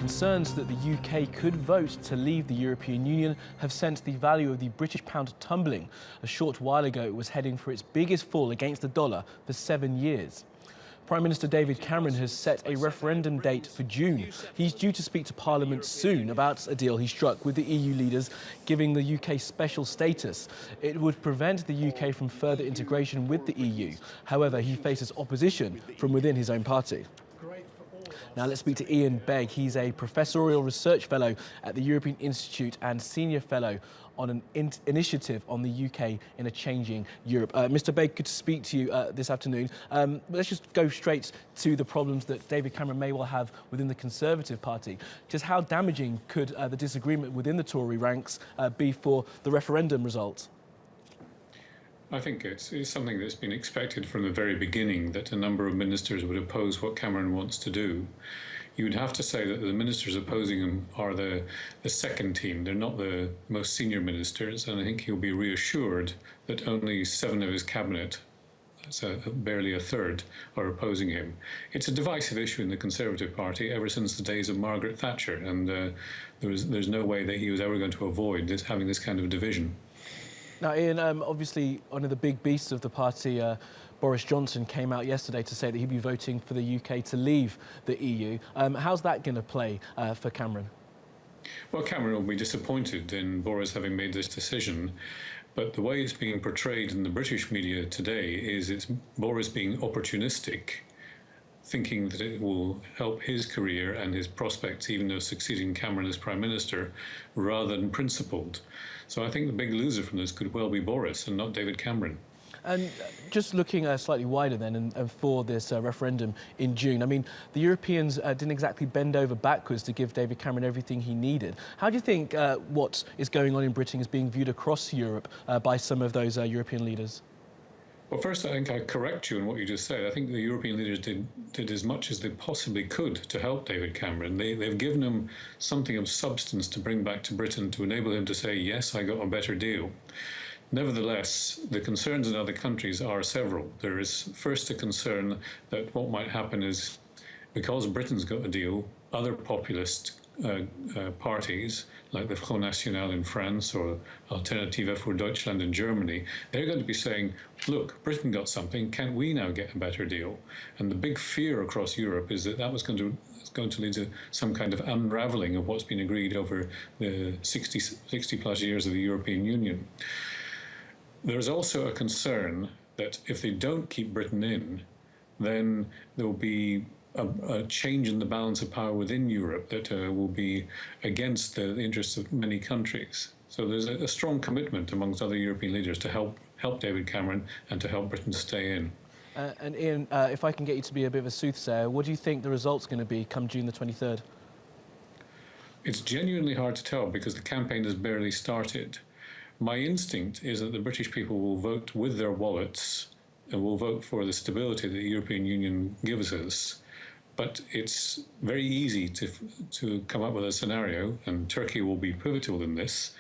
Concerns that the UK could vote to leave the European Union have sent the value of the British pound tumbling. A short while ago, it was heading for its biggest fall against the dollar for 7 years. Prime Minister David Cameron has set a referendum date for June. He's due to speak to Parliament soon about a deal he struck with the EU leaders, giving the UK special status. It would prevent the UK from further integration with the EU. However, he faces opposition from within his own party. Now let's speak to Iann Begg. He's a professorial research fellow at the European Institute and senior fellow on an initiative on the UK in a changing Europe. Mr. Begg, good to speak to you this afternoon. Let's just go straight to the problems that David Cameron may well have within the Conservative Party. Just how damaging could the disagreement within the Tory ranks be for the referendum result? I think it's something that's been expected from the very beginning, that a number of ministers would oppose what Cameron wants to do. You would have to say that the ministers opposing him are the second team. They're not the most senior ministers, and I think he'll be reassured that only 7 of his cabinet, that's barely a third, are opposing him. It's a divisive issue in the Conservative Party ever since the days of Margaret Thatcher, and there's no way that he was ever going to avoid having this kind of division. Now, Ian, obviously one of the big beasts of the party, Boris Johnson, came out yesterday to say that he'd be voting for the UK to leave the EU. How's that going to play for Cameron? Well, Cameron will be disappointed in Boris having made this decision, but the way it's being portrayed in the British media today is it's Boris being opportunistic, thinking that it will help his career and his prospects, even though succeeding Cameron as Prime Minister, rather than principled. So I think the big loser from this could well be Boris and not David Cameron. And just looking slightly wider then, and for this referendum in June, I mean, the Europeans didn't exactly bend over backwards to give David Cameron everything he needed. How do you think what is going on in Britain is being viewed across Europe by some of those European leaders? Well, first, I think I correct you in what you just said. I think the European leaders did as much as they possibly could to help David Cameron. They've given him something of substance to bring back to Britain to enable him to say, yes, I got a better deal. Nevertheless, the concerns in other countries are several. There is first a concern that what might happen is, because Britain's got a deal, other populist parties, like the Front National in France or Alternative für Deutschland in Germany, they're going to be saying, look, Britain got something, can't we now get a better deal? And the big fear across Europe is that that was going to lead to some kind of unravelling of what's been agreed over the 60 plus years of the European Union. There's also a concern that if they don't keep Britain in, then there will be a change in the balance of power within Europe that will be against the interests of many countries. So there's a strong commitment amongst other European leaders to help David Cameron and to help Britain stay in. And Ian, if I can get you to be a bit of a soothsayer, what do you think the result's going to be come June the 23rd? It's genuinely hard to tell because the campaign has barely started. My instinct is that the British people will vote with their wallets and will vote for the stability that the European Union gives us. But it's very easy to come up with a scenario, and Turkey will be pivotal in this,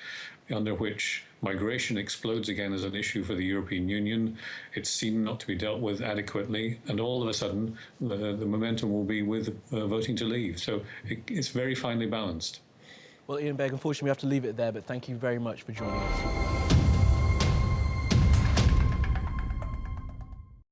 under which migration explodes again as an issue for the European Union. It's seen not to be dealt with adequately, and all of a sudden the momentum will be with voting to leave. So it's very finely balanced. Well, Iann Begg, unfortunately we have to leave it there, but thank you very much for joining us.